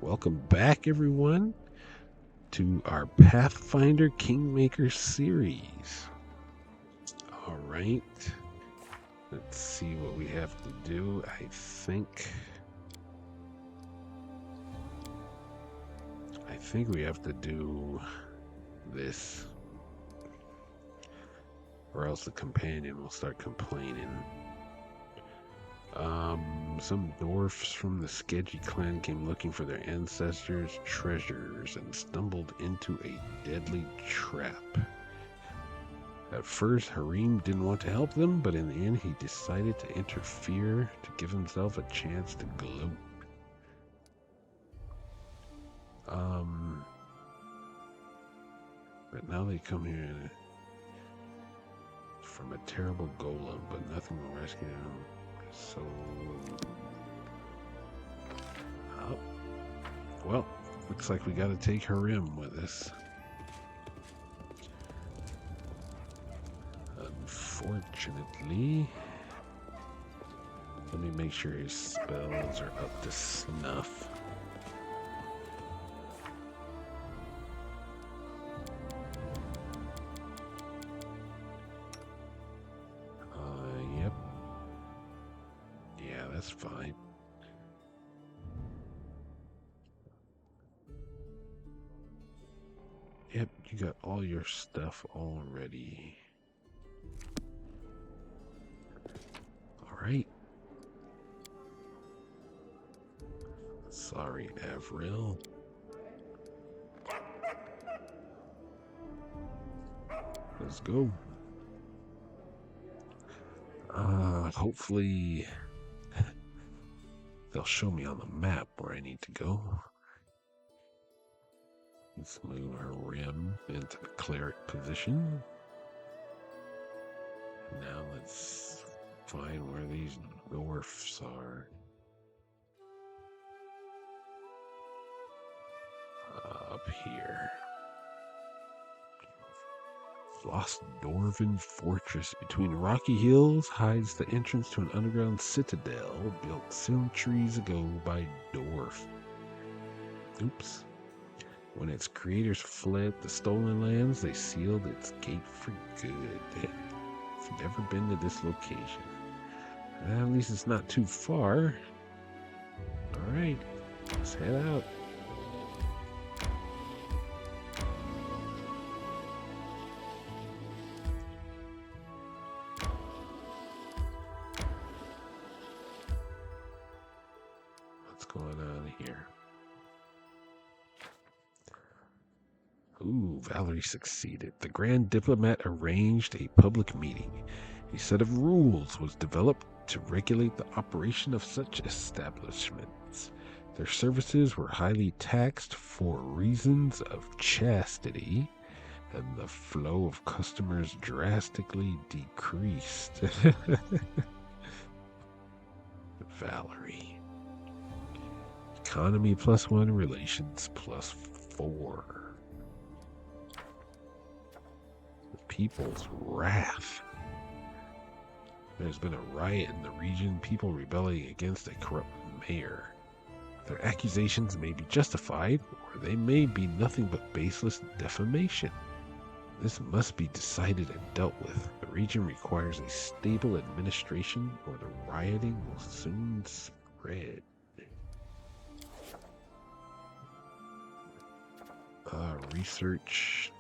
Welcome back, everyone, to our Pathfinder Kingmaker series. All right, let's see what we have to do. I think we have to do this, or else the companion will start complaining. Some dwarfs from the Sketchy clan came looking for their ancestors' treasures and stumbled into a deadly trap. At first, Harim didn't want to help them, but in the end, he decided to interfere to give himself a chance to gloat. But now they come here from a terrible golem, but nothing will rescue them. So, well, looks like we got to take Harim with us. Unfortunately, let me make sure his spells are up to snuff. Yep. Yeah, that's fine. Yep, you got all your stuff already. Alright. Sorry, Avril. Let's go. Hopefully they'll show me on the map where I need to go. Let's move our rim into the cleric position. Now let's find where these dwarfs are. Up here. Lost Dwarven fortress between rocky hills hides the entrance to an underground citadel built centuries ago by dwarf. Oops. When its creators fled the stolen lands, they sealed its gate for good. If you've ever been to this location, well, at least it's not too far. All right, let's head out. What's going on here? Ooh, Valerie succeeded. The Grand Diplomat arranged a public meeting. A set of rules was developed to regulate the operation of such establishments. Their services were highly taxed for reasons of chastity, and the flow of customers drastically decreased. Valerie. Economy +1, relations +4. People's wrath. There's been a riot in the region, people rebelling against a corrupt mayor. Their accusations may be justified, or they may be nothing but baseless defamation. This must be decided and dealt with. The region requires a stable administration, or the rioting will soon spread. Research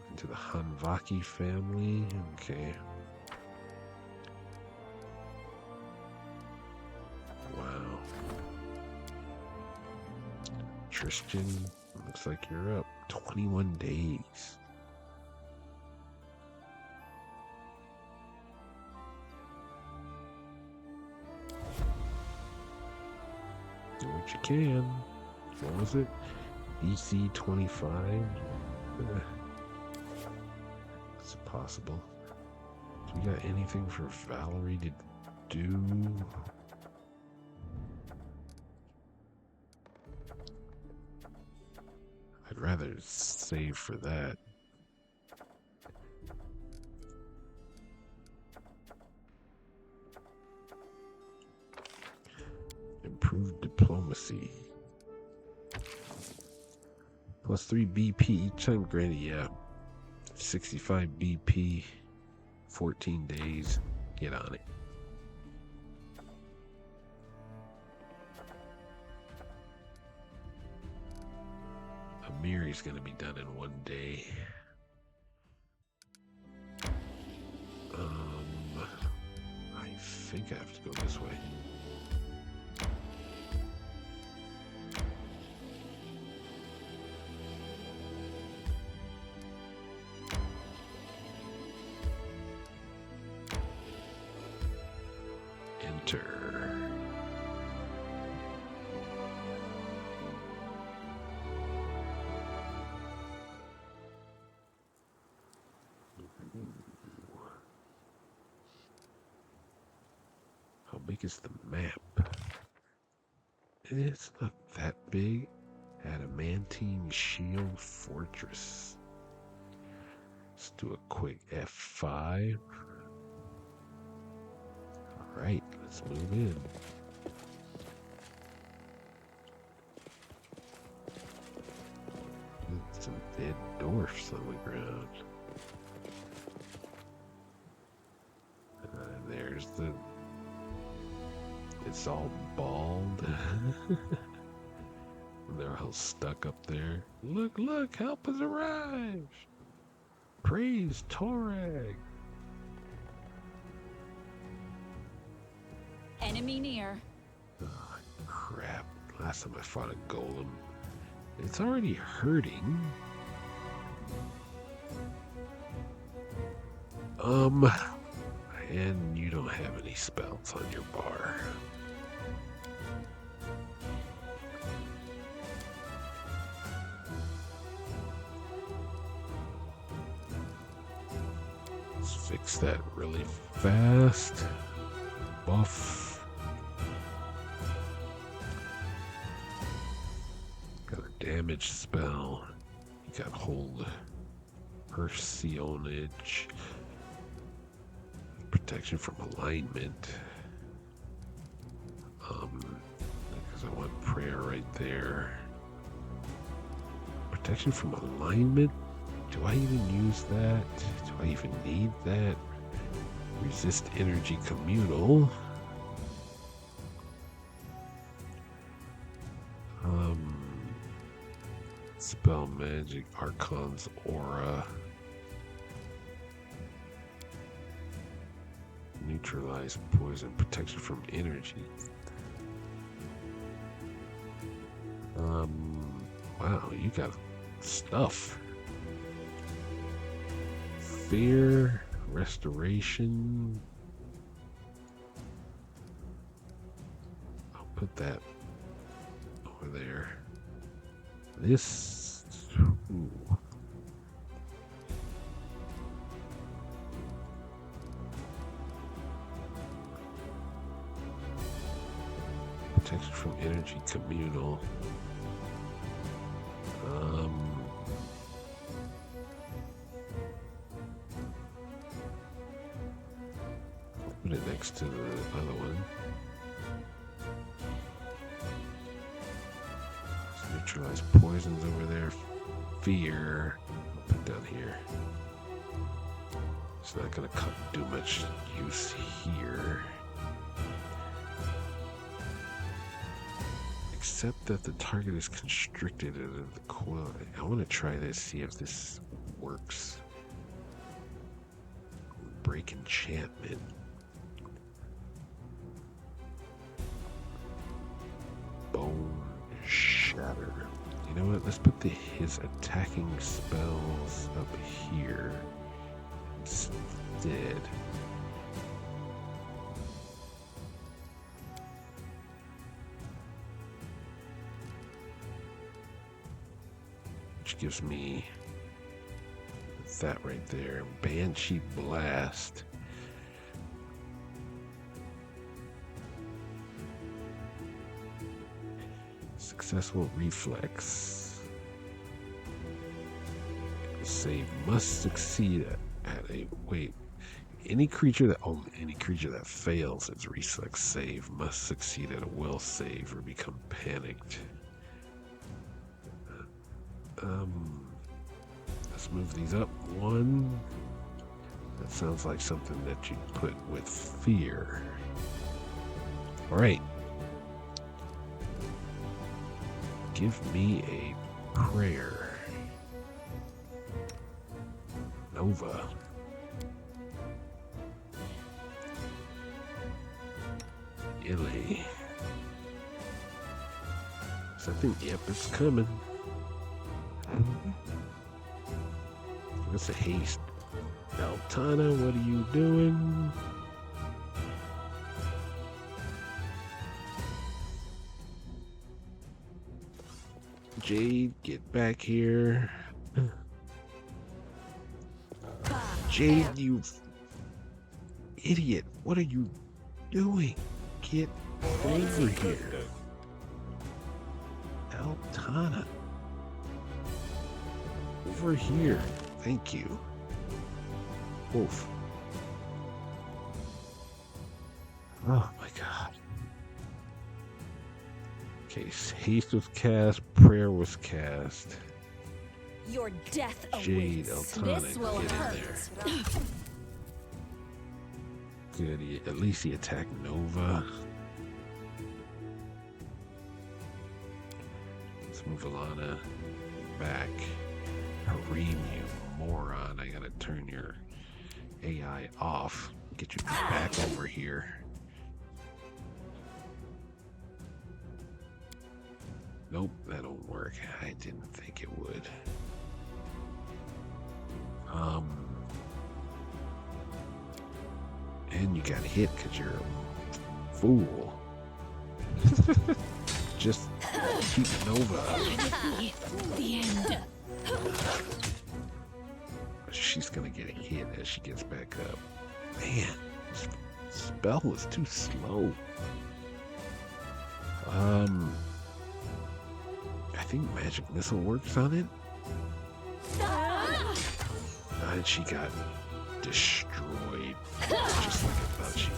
into the Hanvaki family. Okay. Wow. Tristan, looks like you're up. 21 days. Do what you can. What was it? DC 25? It's possible. Do we got anything for Valerie to do? I'd rather save for that. Improved diplomacy. Plus 3 BP each time granted. Yeah. 65 BP. 14 days. Get on it. Amiri's gonna be done in 1 day. I think I have to go this way. Enter. How big is the map? It's not that big. Adamantine Shield Fortress. Let's do a quick F5. Alright, let's move in. Some dead dwarfs on the ground. There's the... It's all bald. They're all stuck up there. Look, look, help has arrived. Praise Torag. Enemy near. Oh, crap. Last time I fought a golem. It's already hurting. And you don't have any spells on your bar. Let's fix that really fast. Buff. Got a damage spell. You got hold Perseonage. Protection from alignment. Because I want prayer right there. Protection from alignment? Do I even use that? Do I even need that? Resist energy communal. Spell magic, Archon's aura. Neutralize poison, protection from energy. Wow, you got stuff. Fear, restoration. I'll put that over there. This, ooh. Protection from energy communal. Put it next to the other one. Let's neutralize poisons over there. Fear. I'll put down here. It's not going to do much use here. Except that the target is constricted into the coil. I want to try this, see if this works. Break enchantment. Bone shatter. You know what? Let's put his attacking spells up here instead. Which gives me that right there. Banshee Blast. Successful reflex. Save must succeed at a wait. Any creature that fails its reflex save must succeed at a will save or become panicked. Let's move these up one. That sounds like something that you put with fear. All right. Give me a prayer. Nova. Illy. Something, yep, it's coming. What's a haste? Altana, what are you doing? Jade, get back here. Jade, you idiot. What are you doing? Get over here. Altana. Over here. Thank you. Wolf. Oh my god. Okay, haste was cast, prayer was cast. Your death Jade, awaits. Altana, This will get hurt. in there. Good, at least he attacked Nova. Let's move Alana back. Hareem, you moron. I gotta turn your AI off. Get you back over here. Nope, that don't work. I didn't think it would. And you got hit because you're a fool. Just keep Nova up. The end. She's gonna get a hit as she gets back up. Man, this spell was too slow. I think magic missile works on it. And she got destroyed, just like I thought she would.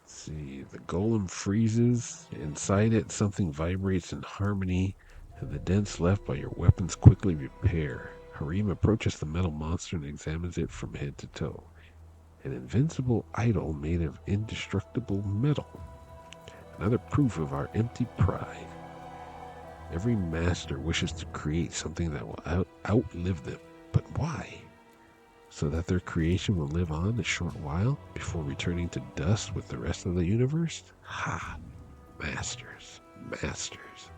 See, the golem freezes. Inside it, something vibrates in harmony, and the dents left by your weapons quickly repair. Hareem approaches the metal monster and examines it from head to toe. An invincible idol made of indestructible metal. Another proof of our empty pride. Every master wishes to create something that will outlive them. But why? So that their creation will live on a short while before returning to dust with the rest of the universe? Ha! Masters. Masters.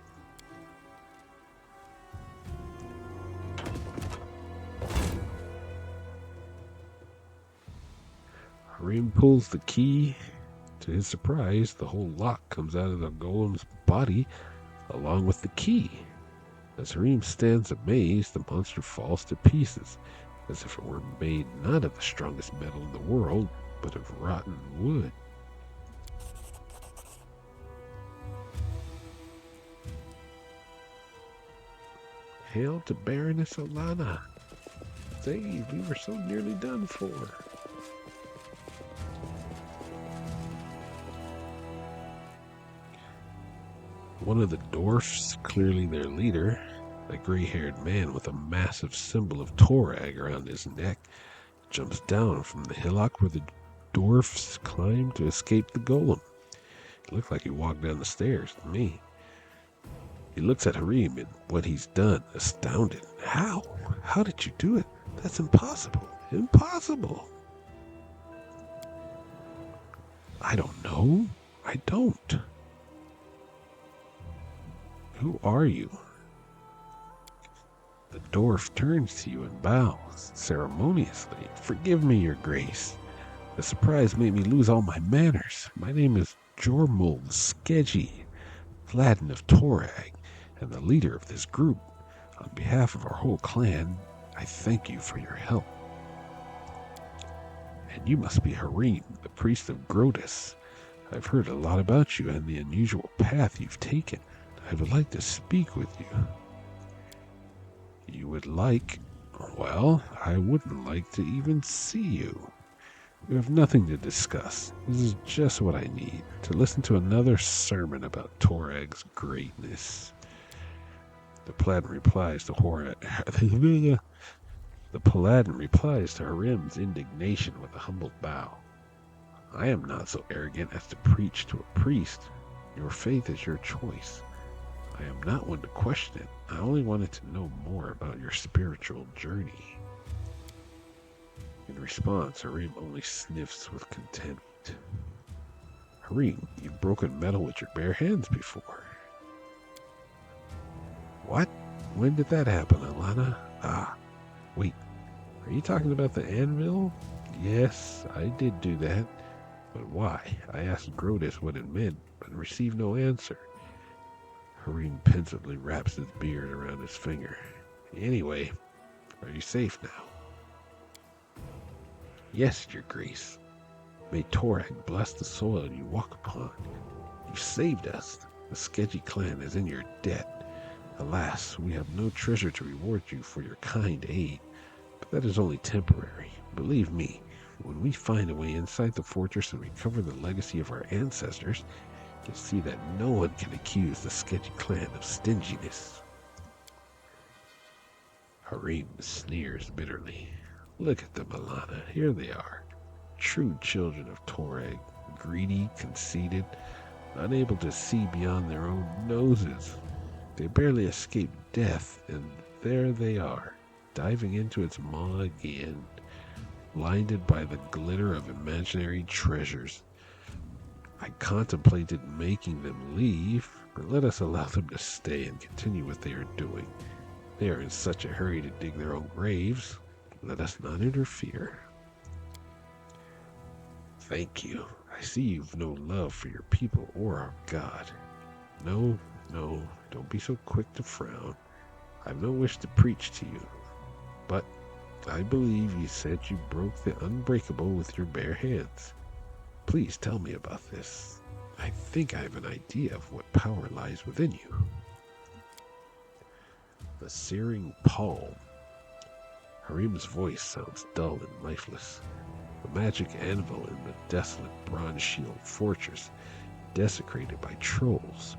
Hareem pulls the key. To his surprise, the whole lock comes out of the golem's body along with the key. As Hareem stands amazed, the monster falls to pieces, as if it were made not of the strongest metal in the world, but of rotten wood. Hail to Baroness Alana. Say, we were so nearly done for. One of the dwarfs, clearly their leader, a gray-haired man with a massive symbol of Torag around his neck, jumps down from the hillock where the dwarfs climbed to escape the golem. It looked like he walked down the stairs to me. He looks at Hareem and what he's done, astounded. How? How did you do it? That's impossible. Impossible. I don't know. I don't. Who are you? The dwarf turns to you and bows ceremoniously. Forgive me, your grace. The surprise made me lose all my manners. My name is Jormul Skedgy, Vladin of Torag, and the leader of this group. On behalf of our whole clan, I thank you for your help. And you must be Hareem, the priest of Grotus. I've heard a lot about you and the unusual path you've taken. I would like to speak with you. You would like? Well, I wouldn't like to even see you. We have nothing to discuss. This is just what I need, to listen to another sermon about Torag's greatness. The Paladin replies to Harim's indignation with a humble bow. I am not so arrogant as to preach to a priest. Your faith is your choice. I am not one to question it. I only wanted to know more about your spiritual journey. In response, Harim only sniffs with contempt. Harim, you've broken metal with your bare hands before. What? When did that happen, Alana? Ah, wait. Are you talking about the anvil? Yes, I did do that. But why? I asked Grotus what it meant, but received no answer. Harim pensively wraps his beard around his finger. Anyway, are you safe now? Yes, your grace. May Torag bless the soil you walk upon. You saved us. The sketchy clan is in your debt. Alas, we have no treasure to reward you for your kind aid, but that is only temporary. Believe me, when we find a way inside the fortress and recover the legacy of our ancestors, you'll see that no one can accuse the sketchy clan of stinginess. Harim sneers bitterly. Look at them, Alana. Here they are. True children of Torag, greedy, conceited, unable to see beyond their own noses. They barely escaped death, and there they are, diving into its maw again, blinded by the glitter of imaginary treasures. I contemplated making them leave, but let us allow them to stay and continue what they are doing. They are in such a hurry to dig their own graves. Let us not interfere. Thank you. I see you've no love for your people or our God. No, don't be so quick to frown. I've no wish to preach to you, but I believe you said you broke the unbreakable with your bare hands. Please tell me about this. I think I have an idea of what power lies within you. The searing palm. Harim's voice sounds dull and lifeless. The magic anvil in the desolate bronze shield fortress, desecrated by trolls.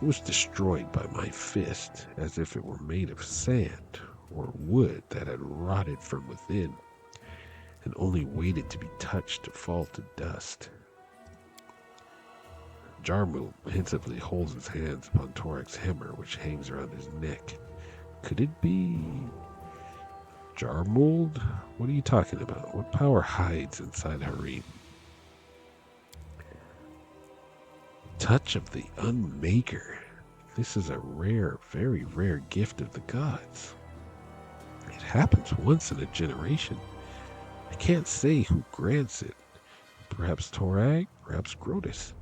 It was destroyed by my fist, as if it were made of sand or wood that had rotted from within, and only waited to be touched to fall to dust. Jarmul pensively holds his hands upon Torag's hammer, which hangs around his neck. Could it be Jarmuld? What are you talking about? What power hides inside Harim? Touch of the Unmaker. This is a rare, very rare gift of the gods. It happens once in a generation. I can't say who grants it. Perhaps Torag, perhaps Grotus.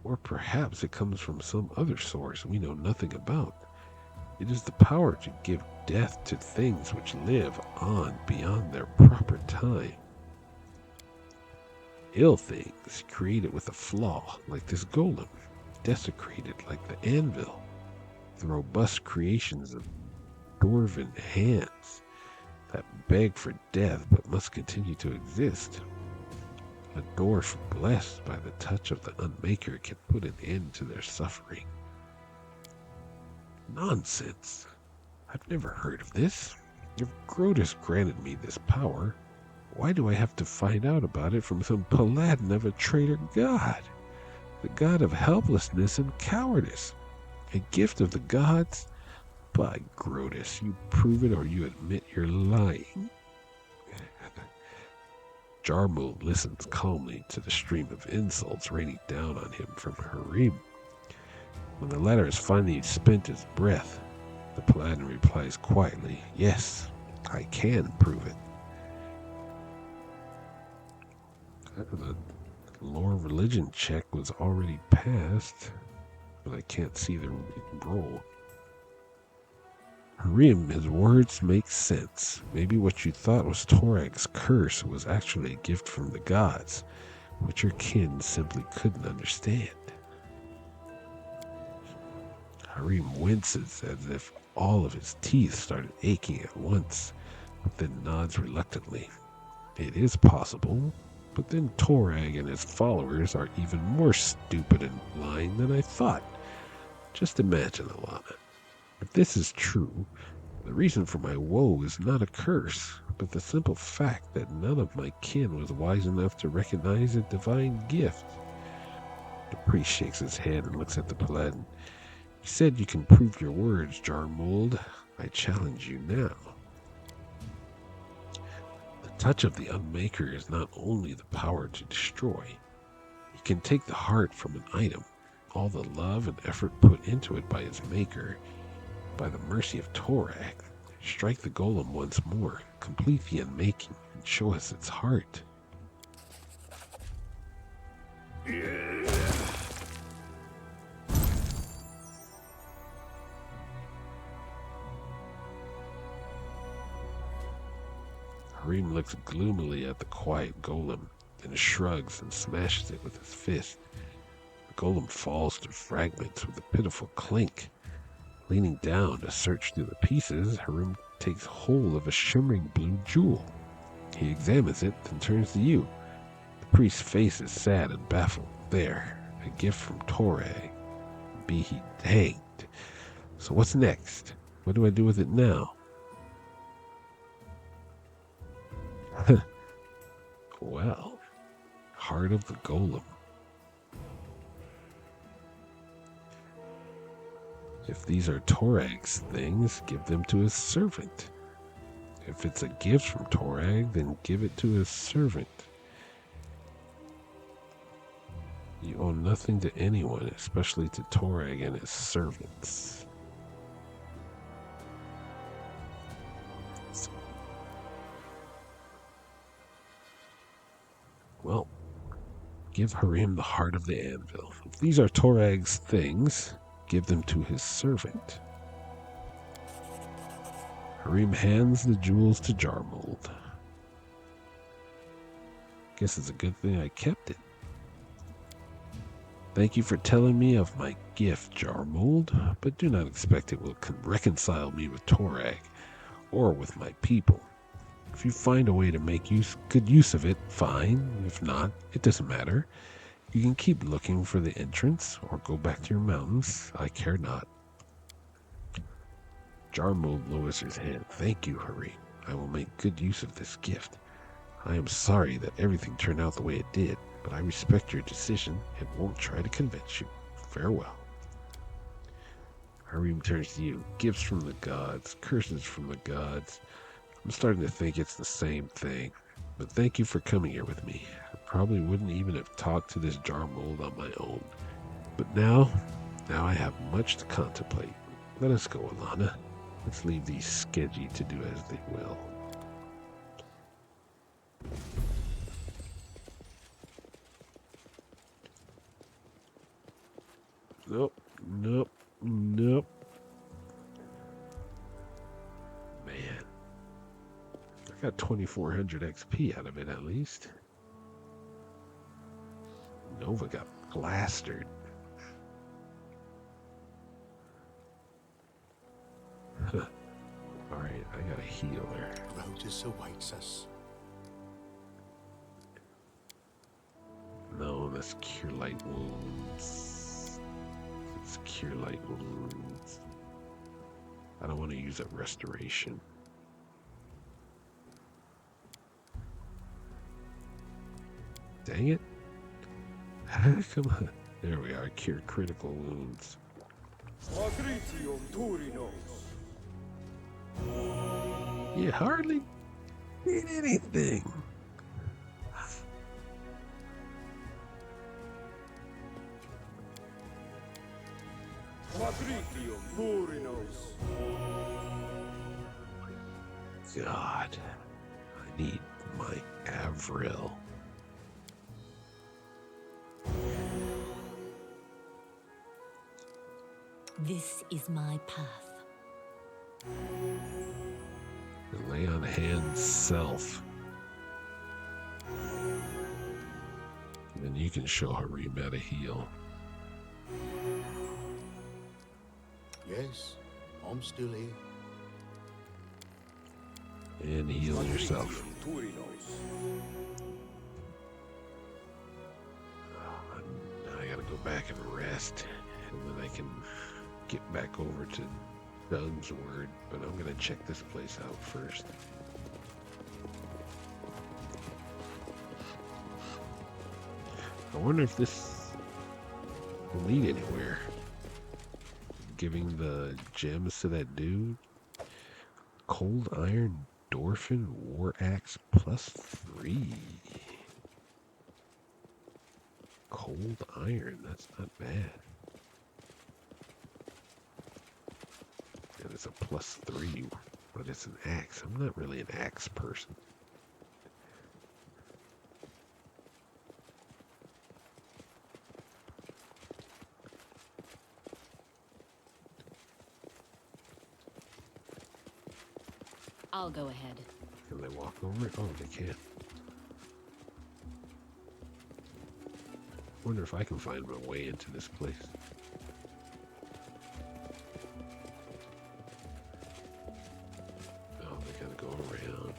Or perhaps it comes from some other source we know nothing about. It is the power to give death to things which live on beyond their proper time. Ill things created with a flaw, like this golem, desecrated like the anvil, the robust creations of dwarven hands that beg for death but must continue to exist. A dwarf blessed by the touch of the Unmaker can put an end to their suffering. Nonsense. I've never heard of this. If Grotus granted me this power, why do I have to find out about it from some paladin of a traitor god? The god of helplessness and cowardice. A gift of the gods? By Grotus, you prove it or you admit you're lying. Jarmul listens calmly to the stream of insults raining down on him from Harim. When the latter has finally spent his breath, the paladin replies quietly, "Yes, I can prove it." The lore religion check was already passed, but I can't see the roll. Harim, his words make sense. Maybe what you thought was Torag's curse was actually a gift from the gods, which your kin simply couldn't understand. Harim winces as if all of his teeth started aching at once. then nods reluctantly. It is possible, but then Torag and his followers are even more stupid and blind than I thought. Just imagine, Alana. If this is true, the reason for my woe is not a curse, but the simple fact that none of my kin was wise enough to recognize a divine gift. The priest shakes his head and looks at the paladin. You said you can prove your words, Jarmold. I challenge you now. The touch of the Unmaker is not only the power to destroy. He can take the heart from an item, all the love and effort put into it by its maker. By the mercy of Torag, strike the golem once more, complete the unmaking, and show us its heart. Harim looks gloomily at the quiet golem, then shrugs and smashes it with his fist. The golem falls to fragments with a pitiful clink. Leaning down to search through the pieces, Harim takes hold of a shimmering blue jewel. He examines it, then turns to you. The priest's face is sad and baffled. There, a gift from Torag. Be he hanged. So what's next? What do I do with it now? Well, heart of the golem. If these are Torag's things, give them to his servant. If it's a gift from Torag, then give it to his servant. You owe nothing to anyone, especially to Torag and his servants. Well, give Harim the heart of the anvil. If these are Torag's things, give them to his servant. Harim hands the jewels to Jarmold. Guess it's a good thing I kept it. Thank you for telling me of my gift, Jarmold, but do not expect it will reconcile me with Torag or with my people. If you find a way to make good use of it, fine. If not, it doesn't matter. You can keep looking for the entrance or go back to your mountains. I care not. Jarmold lowers his head. Thank you, Harim. I will make good use of this gift. I am sorry that everything turned out the way it did, but I respect your decision and won't try to convince you. Farewell. Harim turns to you. Gifts from the gods, curses from the gods. I'm starting to think it's the same thing. But thank you for coming here with me. I probably wouldn't even have talked to this Jarmold on my own. But now I have much to contemplate. Let us go, Alana. Let's leave these Skedgy to do as they will. Nope. Man. I got 2400 XP out of it at least. Nova got plastered. Huh. Alright, I got a healer. Rotus awaits us. No, that's cure light wounds. It's cure light wounds. I don't want to use that restoration. Dang it. Come on. There we are. Cure critical wounds. You hardly did anything. God, I need my Avril. This is my path. The lay on hands self. And then you can show Harim how to heal. Yes, I'm still here. And heal yourself. I gotta go back and rest, and then I can get back over to Doug's word, but I'm gonna check this place out first. I wonder if this will lead anywhere. Giving the gems to that dude. Cold Iron Dorfin War Axe +3. Cold Iron, that's not bad. And it's a +3, but it's an axe. I'm not really an axe person. I'll go ahead. Can they walk over it? Oh, they can't. Wonder if I can find my way into this place. Oh, they gotta go around.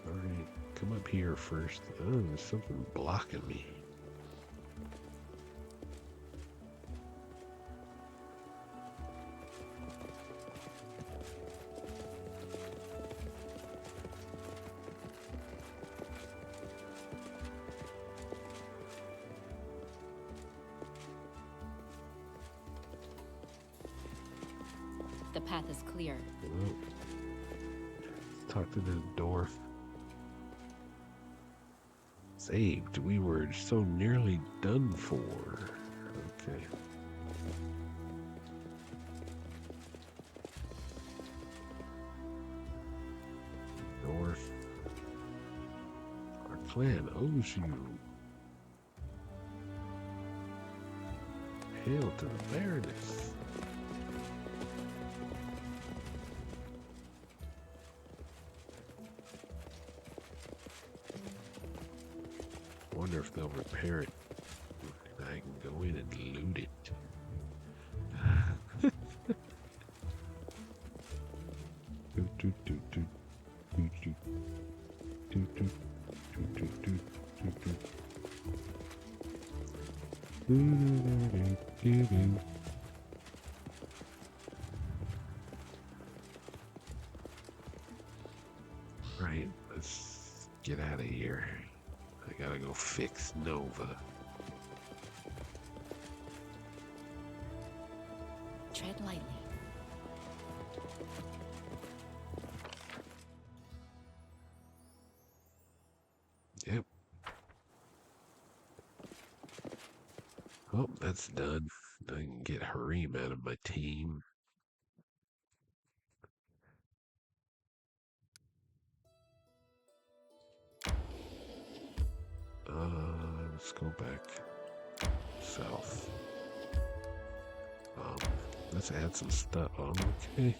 Alright, come up here first. Oh, there's something blocking me. The path is clear. Well, let's talk to this dwarf. Saved. We were so nearly done for. Okay. North. Our clan owes you. Hail to the Baroness. Wonder if they'll repair it. I can go in and loot it. Right, let's get out of here. I gotta go fix Nova. Tread lightly. Yep. Oh, that's done. I can get Harim out of my team. Let's go back south. Let's add some stuff. Okay.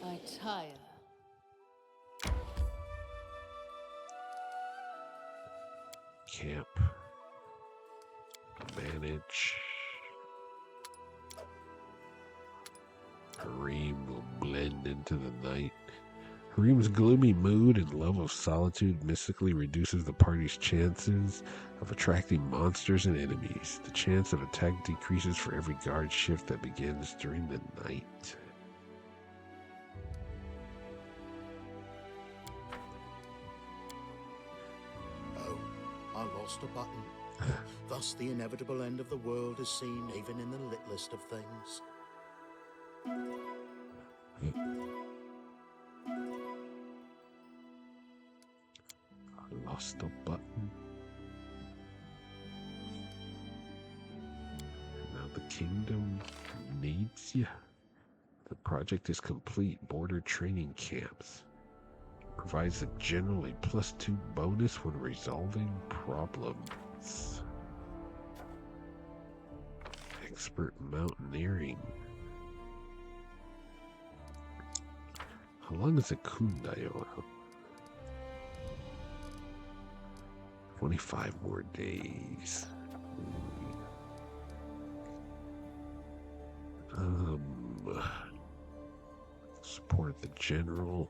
I tire. Camp. Manage. Harim will blend into the night. Harim's gloomy mood and love of solitude mystically reduces the party's chances of attracting monsters and enemies. The chance of attack decreases for every guard shift that begins during the night. Oh, I lost a button. Thus the inevitable end of the world is seen even in the littlest of things. I lost a button. Now the kingdom needs you. The project is complete. Border training camps. Provides a generally +2 bonus when resolving problems. Expert mountaineering. How long is a kundayo? 25 more days. support the general.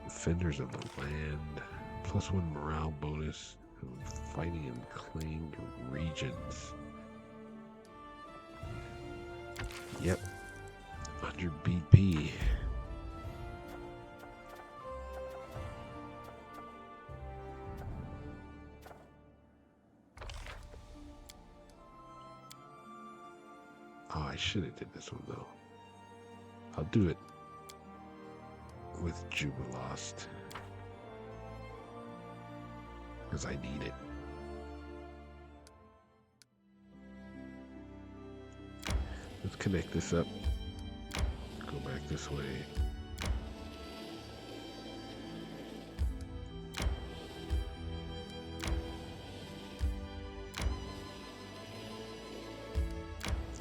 Defenders of the land. +1 morale bonus. Fighting in claimed regions. Yep. 100 BP. Oh, I should have did this one though. I'll do it with Jubilost. Because I need it. Let's connect this up. Go back this way.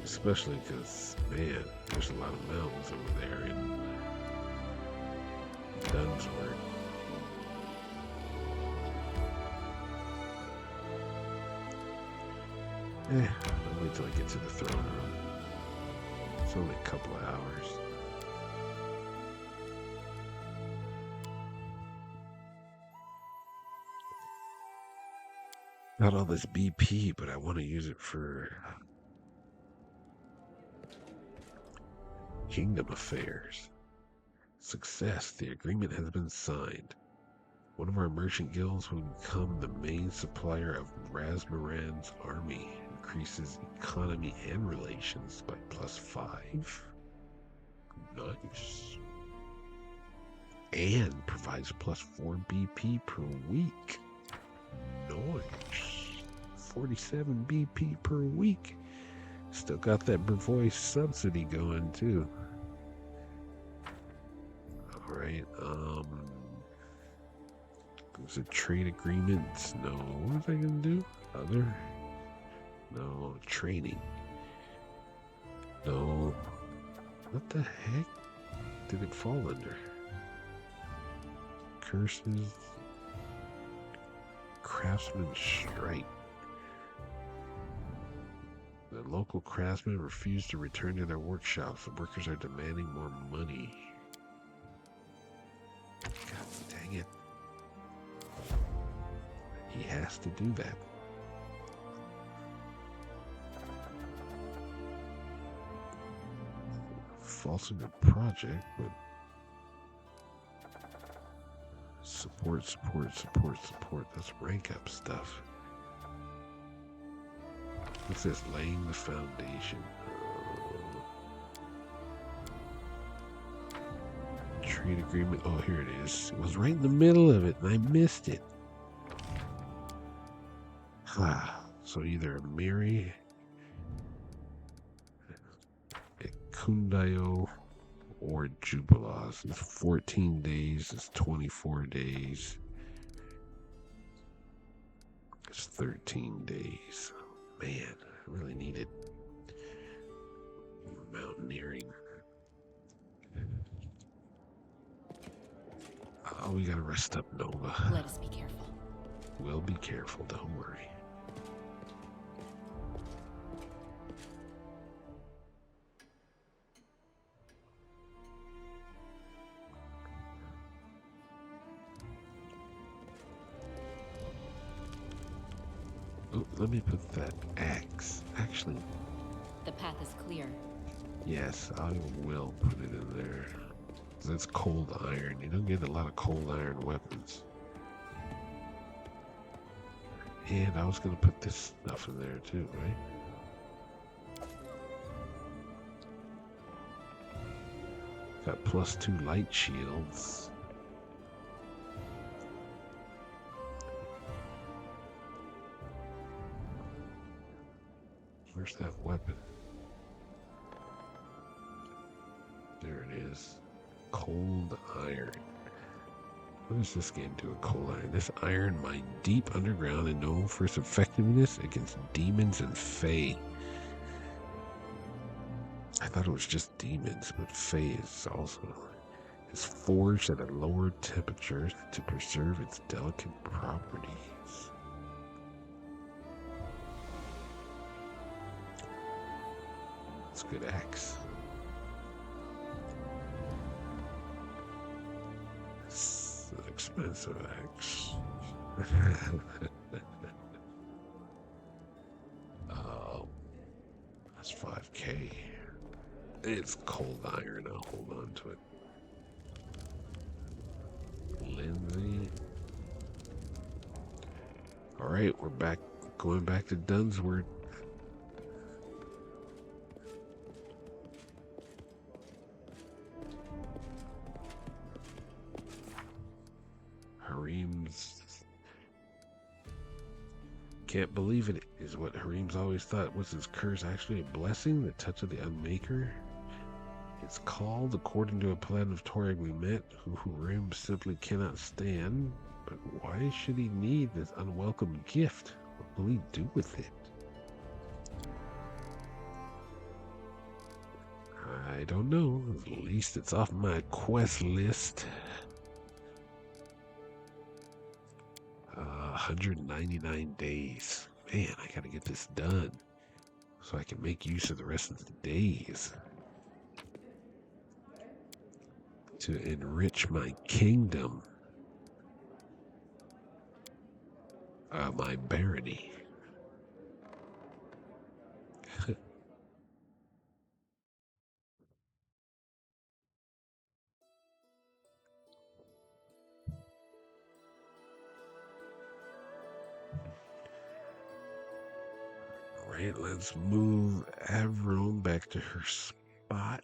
Especially because, man, there's a lot of mountains over there in Dunsword. I'll wait till I get to the throne room. It's only a couple of hours. Got all this BP, but I want to use it for Kingdom affairs. Success. The agreement has been signed. One of our merchant guilds will become the main supplier of Rasmaran's army. Increases economy and relations by +5. Nice. And provides +4 BP per week. Nice. 47 BP per week. Still got that Brevois subsidy going too. Alright, was it trade agreements? No. What was I gonna do? Other? No. Training. No. What the heck did it fall under? Curses. Craftsman strike. The local craftsmen refuse to return to their workshops. The workers are demanding more money. God dang it. He has to do that. False in the project, but support. That's rank up stuff. What's this? Laying the foundation. Trade agreement. Oh, here it is. It was right in the middle of it, and I missed it. So either a Miri, a Kundayo, or Jubilost. It's 14 days. It's 24 days. It's 13 days. Man, I really need it. Mountaineering. Oh, we gotta rest up Nova. Let us be careful. We'll be careful, don't worry. Oh, let me put that axe. Actually, The path is clear. yes, I will put it in there. That's cold iron. You don't get a lot of cold iron weapons. And I was going to put this stuff in there too, right? Got +2 light shields. Where's that weapon? There it is. Cold iron. What does this game do with cold iron? This iron mine deep underground and known for its effectiveness against demons and fae. I thought it was just demons, but fae is also. It's forged at a lower temperature to preserve its delicate properties. It's a good axe. Expensive axe. Oh, that's 5K. It's cold iron. I'll hold on to it. Lindsay. All right, we're back. Going back to Dunsword. Harim's. Can't believe it is what Harim's always thought was his curse actually a blessing, the touch of the Unmaker. It's called, according to a plan of Torag we met, who Harim simply cannot stand. But why should he need this unwelcome gift? What will he do with it? I don't know. At least it's off my quest list. 199 days. Man, I gotta get this done so I can make use of the rest of the days to enrich my kingdom, my barony. Alright, let's move Avron back to her spot.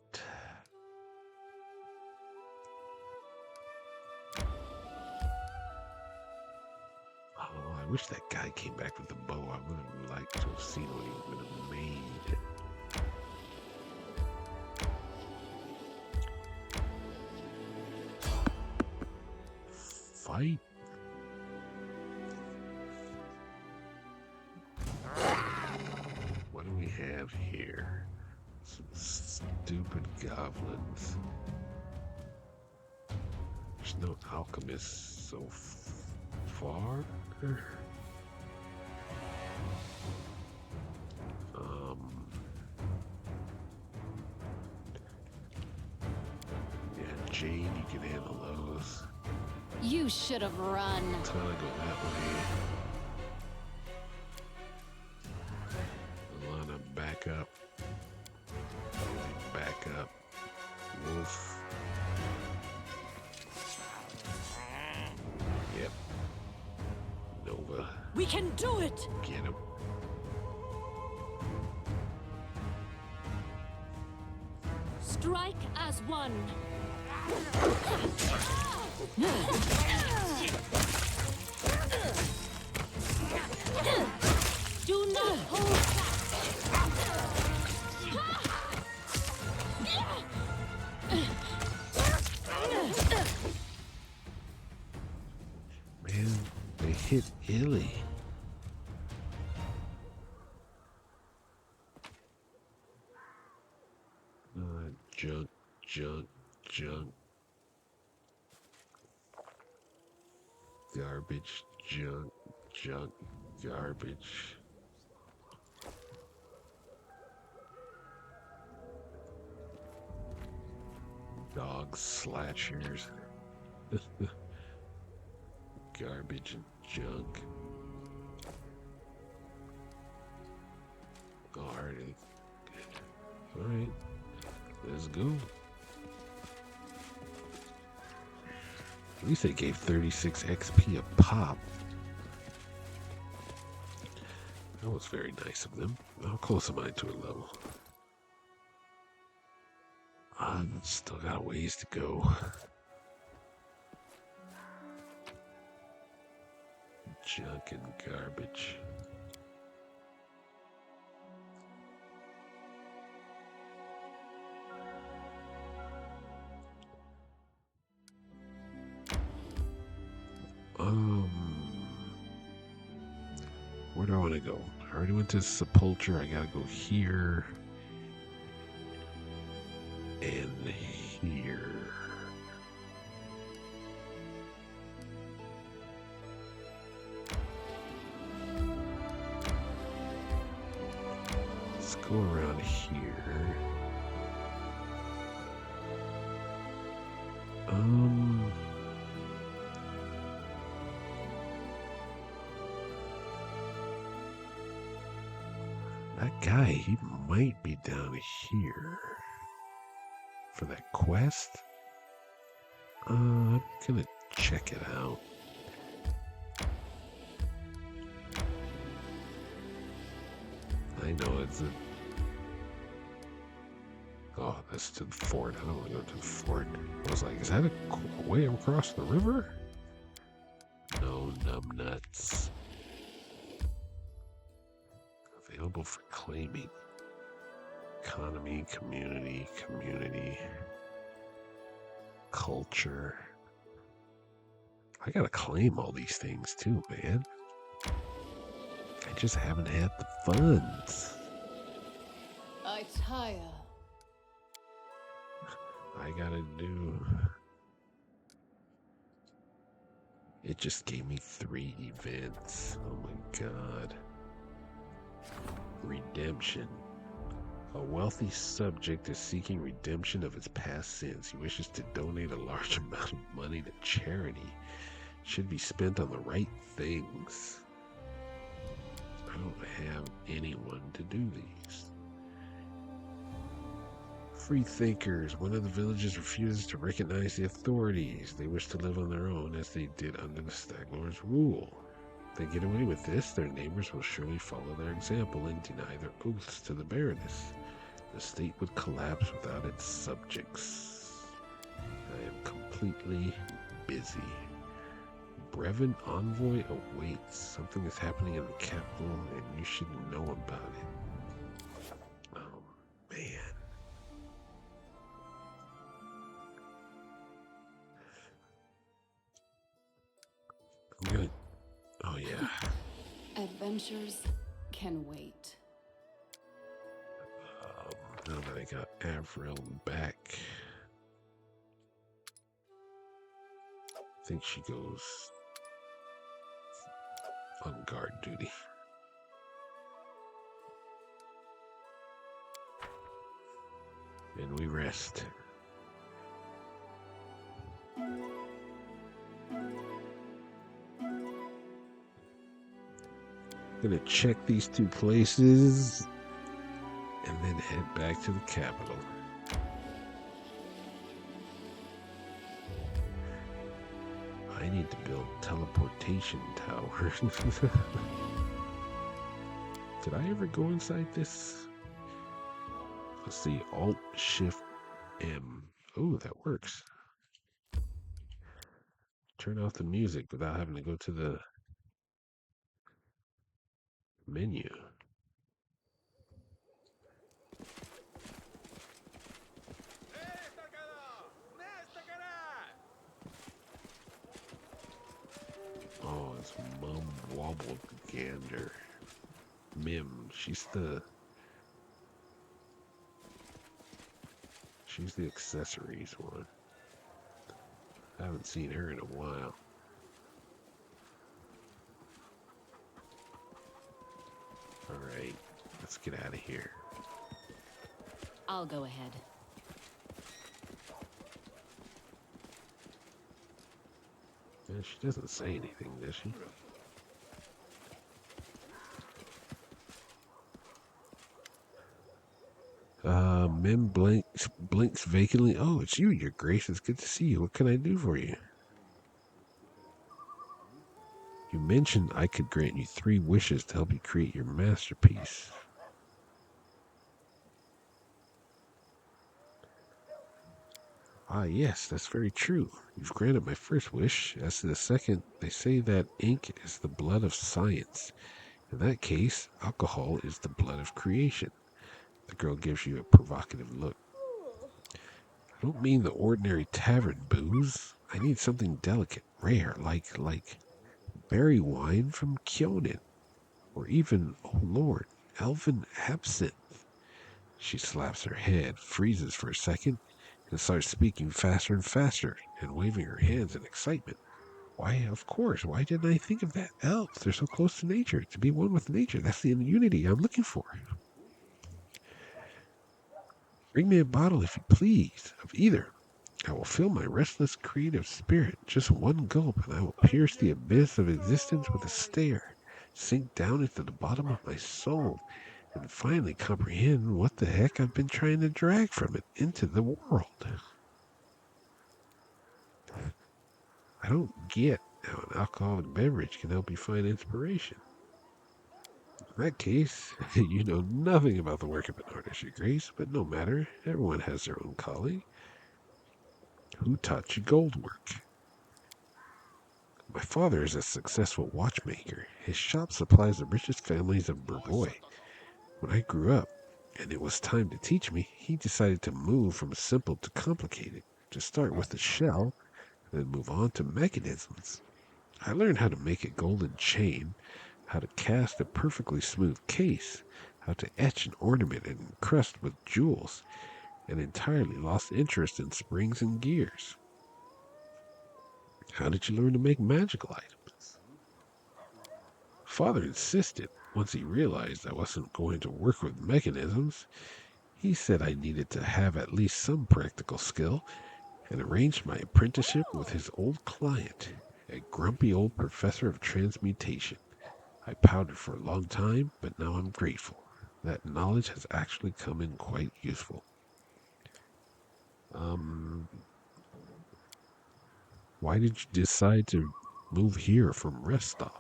Oh, I wish that guy came back with the bow. I would have liked to have seen what he would have made. Fight. What do we have here? Some stupid goblins. There's no alchemist so far. Yeah, Jane, you can handle those. You should have run. It's gonna go that way. Alana, back up. Back up. Wolf. Yep. Nova. We can do it! Get him. Strike as one. Do not hold Man, they hit Illy. Junk, junk, junk. Garbage, junk, junk, garbage. Dog slashers. Garbage and junk. Alrighty. Alright. Let's go. At least they gave 36 XP a pop. That was very nice of them. How close am I to a level? Still got a ways to go. Junk and garbage. Where do I want to go? I already went to Sepulture. I gotta go here. And here. Let's go around here. That guy, he might be down here for that quest. I'm gonna check it out. I know it's a... Oh, that's to the fort. I don't want to go to the fort. I was like, is that a way across the river? No, numbnuts. Available for claiming. Economy, community, culture. I gotta claim all these things too, man. I just haven't had the funds. I tire. I gotta do... It just gave me 3 events. Oh my god. Redemption. A wealthy subject is seeking redemption of his past sins. He wishes to donate a large amount of money to charity. It should be spent on the right things. I don't have anyone to do these. Free thinkers. One of the villages refuses to recognize the authorities. They wish to live on their own as they did under the Stag Lord's rule. If they get away with this, their neighbors will surely follow their example and deny their oaths to the Baroness. The state would collapse without its subjects. I am completely busy. Brevin envoy awaits. Something is happening in the capital and you should know about it. Oh, man. I'm gonna... Oh, yeah. Adventures can wait. Now that I got Avril back, I think she goes on guard duty. And we rest. Gonna check these 2 places and then head back to the capital. I need to build teleportation towers. Did I ever go inside this? Let's see, Alt Shift M. Oh, that works. Turn off the music without having to go to the menu. Oh, it's Mum Wobble Gander. Mim, she's the accessories one. I haven't seen her in a while. Alright, let's get out of here. I'll go ahead. Yeah, she doesn't say anything, does she? Mim blinks vacantly. Oh, it's you, Your Grace. It's good to see you. What can I do for you? You mentioned I could grant you 3 wishes to help you create your masterpiece. Ah, yes, that's very true. You've granted my first wish. As to the second, they say that ink is the blood of science. In that case, alcohol is the blood of creation. The girl gives you a provocative look. I don't mean the ordinary tavern booze. I need something delicate, rare, like berry wine from Kyonin. Or even, oh Lord, elven absinthe. She slaps her head, freezes for a second, and starts speaking faster and faster, and waving her hands in excitement. Why, of course, why didn't I think of that? Elves, they're so close to nature. To be one with nature, that's the unity I'm looking for. Bring me a bottle, if you please, of either. I will fill my restless creative spirit. Just one gulp, and I will pierce the abyss of existence with a stare, sink down into the bottom of my soul, and finally comprehend what the heck I've been trying to drag from it into the world. I don't get how an alcoholic beverage can help you find inspiration. In that case, you know nothing about the work of an artist, Your Grace, but no matter. Everyone has their own calling. Who taught you gold work? My father is a successful watchmaker. His shop supplies the richest families of Burgoy. When I grew up, and it was time to teach me, he decided to move from simple to complicated, to start with the shell, and then move on to mechanisms. I learned how to make a golden chain, how to cast a perfectly smooth case, how to etch an ornament and encrust with jewels, and entirely lost interest in springs and gears. How did you learn to make magical items? Father insisted. Once he realized I wasn't going to work with mechanisms, he said I needed to have at least some practical skill and arranged my apprenticeship with his old client, a grumpy old professor of transmutation. I pouted for a long time, but now I'm grateful. That knowledge has actually come in quite useful. Um, why did you decide to move here from Restov?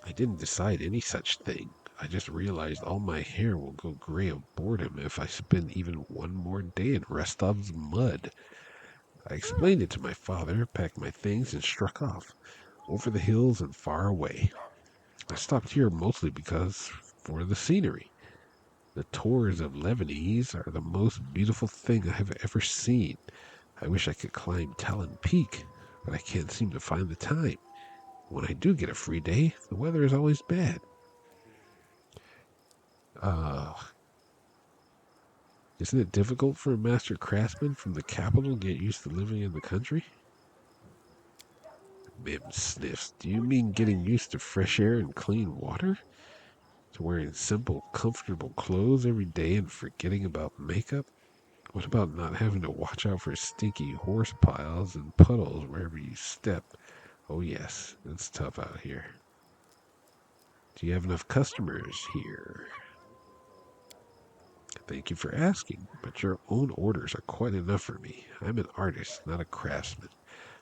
I didn't decide any such thing. I just realized all my hair will go gray of boredom if I spend even one more day in Restov's mud. I explained it to my father, packed my things, and struck off, over the hills and far away. I stopped here mostly because for the scenery. The tors of Lebanese are the most beautiful thing I have ever seen. I wish I could climb Talon Peak, but I can't seem to find the time. When I do get a free day, the weather is always bad. Uh, isn't it difficult for a master craftsman from the capital to get used to living in the country? Mim sniffs. Do you mean getting used to fresh air and clean water? To wearing simple, comfortable clothes every day and forgetting about makeup? What about not having to watch out for stinky horse piles and puddles wherever you step? Oh, yes, it's tough out here. Do you have enough customers here? Thank you for asking, but your own orders are quite enough for me. I'm an artist, not a craftsman.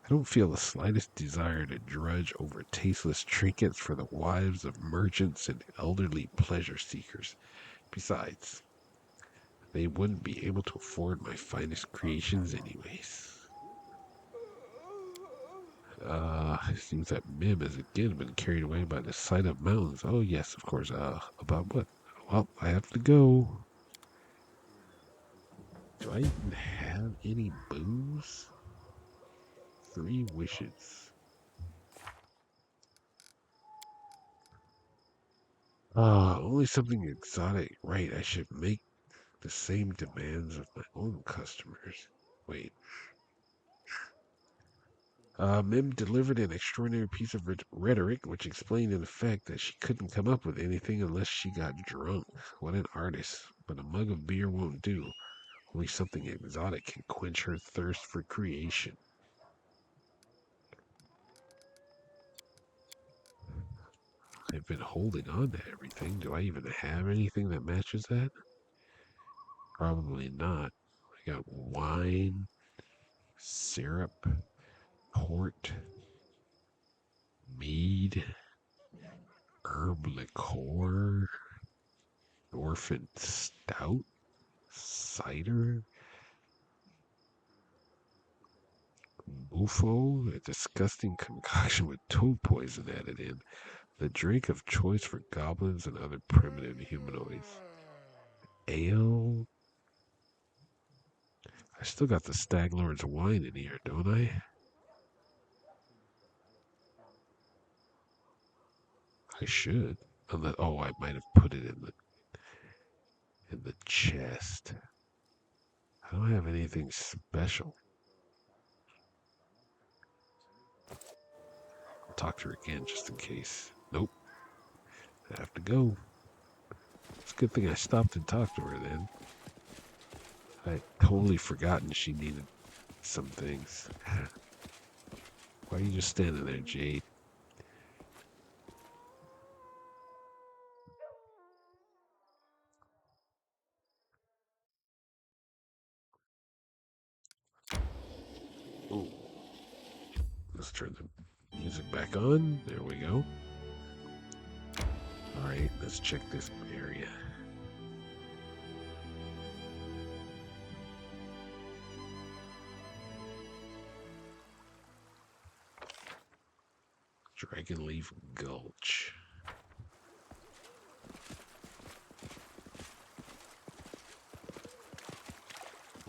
I don't feel the slightest desire to drudge over tasteless trinkets for the wives of merchants and elderly pleasure seekers. Besides, they wouldn't be able to afford my finest creations anyways. It seems that Mim has again been carried away by the sight of mountains. Oh, yes, of course. About what? Well, I have to go. Do I even have any booze? 3 wishes. Only something exotic. Right, I should make the same demands of my own customers. Wait. Mim delivered an extraordinary piece of rhetoric which explained in effect that she couldn't come up with anything unless she got drunk. What an artist. But a mug of beer won't do. Only something exotic can quench her thirst for creation. I've been holding on to everything. Do I even have anything that matches that? Probably not. I got wine, syrup, port, mead, herb liqueur, orphan stout, cider, bufo, a disgusting concoction with toad poison added in, the drink of choice for goblins and other primitive humanoids. Ale. I still got the Stag Lord's wine in here, don't I? I should. Unless, oh, I might have put it in the chest. I don't have anything special. I'll talk to her again just in case. Nope. I have to go. It's a good thing I stopped and talked to her then. I'd totally forgotten she needed some things. Why are you just standing there, Jade? Let's turn the music back on. There we go. Alright, let's check this area. Dragonleaf Gulch.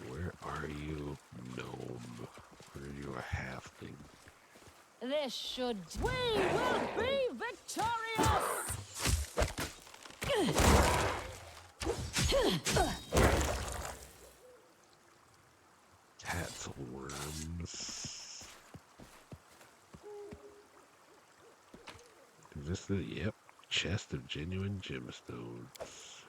Where are you, gnome? Where are you, a halfling? This should. We will be victorious! Tatzelworms. Is this the, yep, chest of genuine gemstones.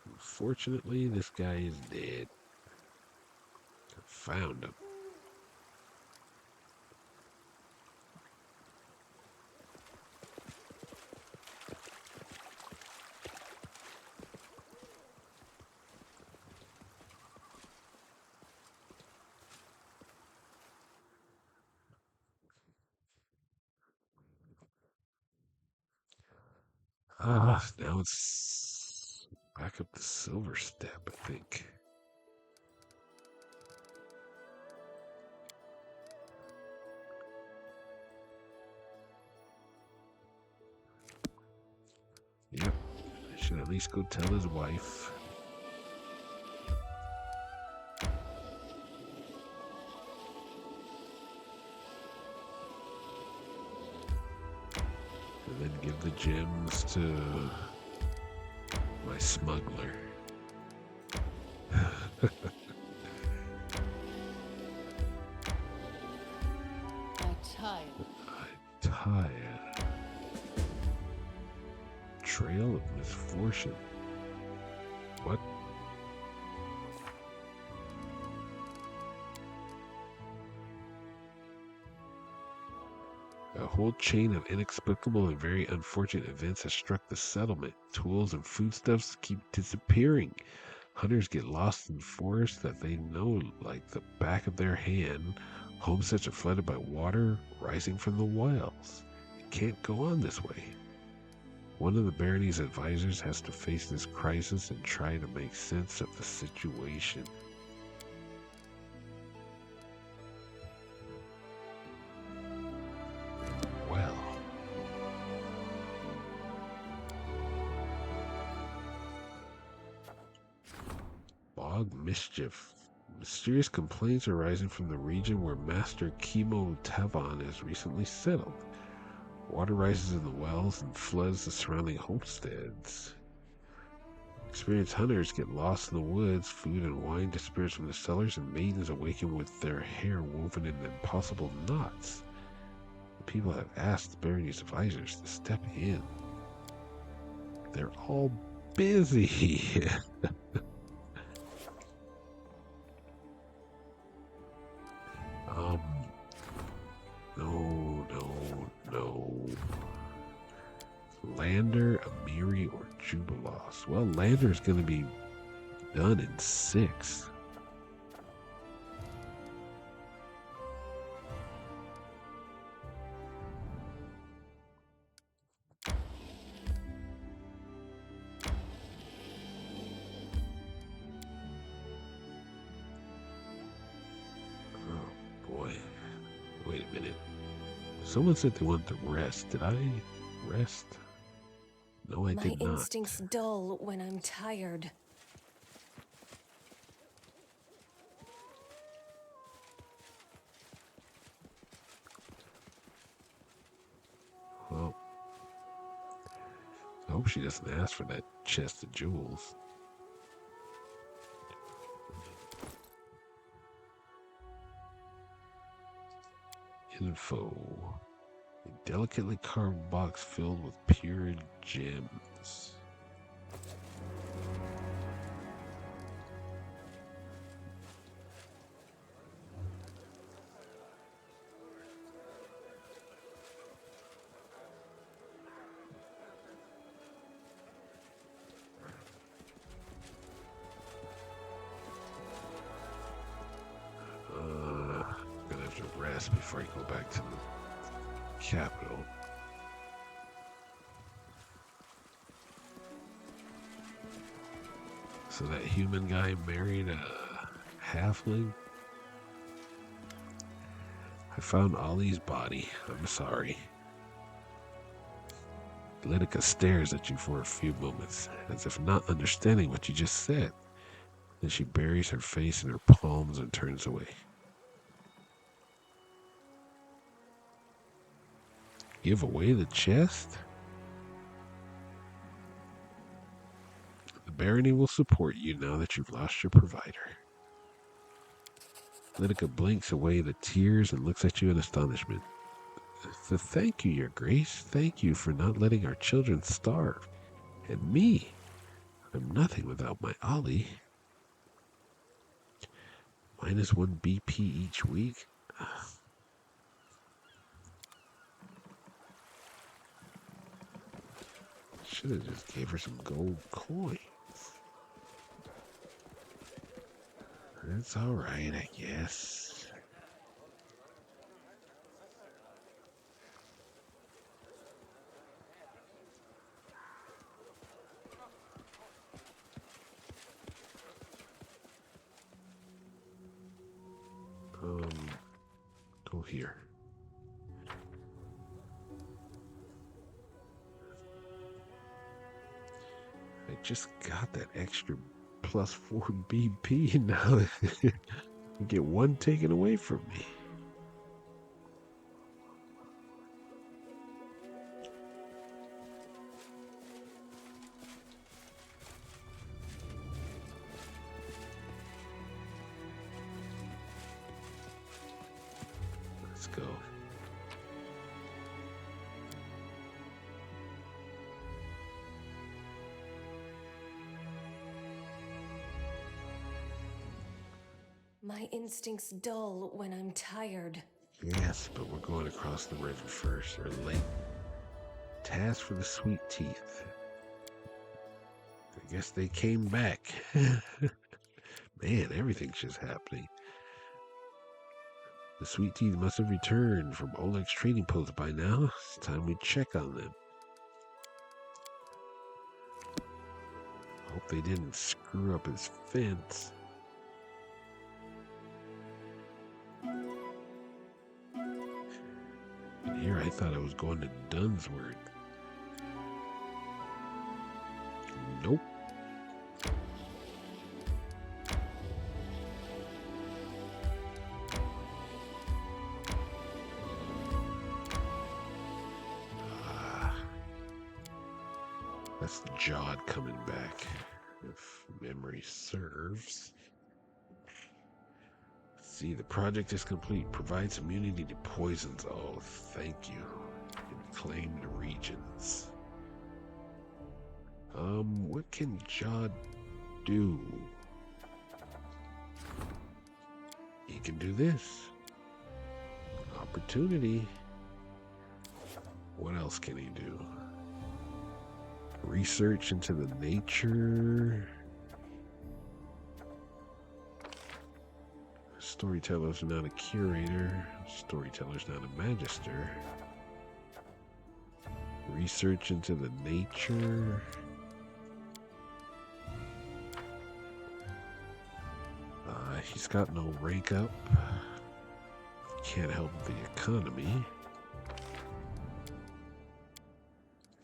Unfortunately, this guy is dead. I found him. Now it's back up the silver step, I think. Yep, I should at least go tell his wife. And then give the gems to my smuggler. Tire. Trail of misfortune. What? A whole chain of inexplicable and very unfortunate events has struck the settlement. Tools and foodstuffs keep disappearing. Hunters get lost in forests that they know like the back of their hand. Homesteads are flooded by water rising from the wells. It can't go on this way. One of the barony's advisors has to face this crisis and try to make sense of the situation. Well, bog mischief. Mysterious complaints are rising from the region where Master Kimo Tavan has recently settled. Water rises in the wells and floods the surrounding homesteads. Experienced hunters get lost in the woods, food and wine disappears from the cellars, and maidens awaken with their hair woven in impossible knots. The people have asked the barony's advisors to step in. They're all busy. No. Lander, Amiri, or Jubilos. Well, Lander's going to be done in 6. Oh, boy. Wait a minute. Someone said they wanted to rest. Did I rest? No, I did not. My instincts dull when I'm tired. Well, I hope she doesn't ask for that chest of jewels. Info. A delicately carved box filled with pure gems. this before I go back to the capital. So that human guy married a halfling? I found Ollie's body. I'm sorry. Lytica stares at you for a few moments, as if not understanding what you just said. Then she buries her face in her palms and turns away. Give away the chest? The barony will support you now that you've lost your provider. Lytica blinks away the tears and looks at you in astonishment. Thank you, Your Grace. Thank you for not letting our children starve. And me. I'm nothing without my Ollie. -1 BP each week? Should have just gave her some gold coins. That's alright, I guess. Go here. I just got that extra +4 BP now. You get one taken away from me. Let's go. My instincts dull when I'm tired. Yes, but we're going across the river first, or lake. Task for the sweet teeth. I guess they came back. Man, everything's just happening. The sweet teeth must have returned from Oleg's trading post by now. It's time we check on them. Hope they didn't screw up his fence. And here I thought I was going to Dunsword. Nope. That's Jod coming back, if memory serves. See, the project is complete. Provides immunity to poisons. Oh, thank you. In claimed regions. What can Jod do? He can do this. Opportunity. What else can he do? Research into the nature. Storyteller's not a curator. Storyteller's not a magister. Research into the nature. He's got no rank up. Can't help the economy.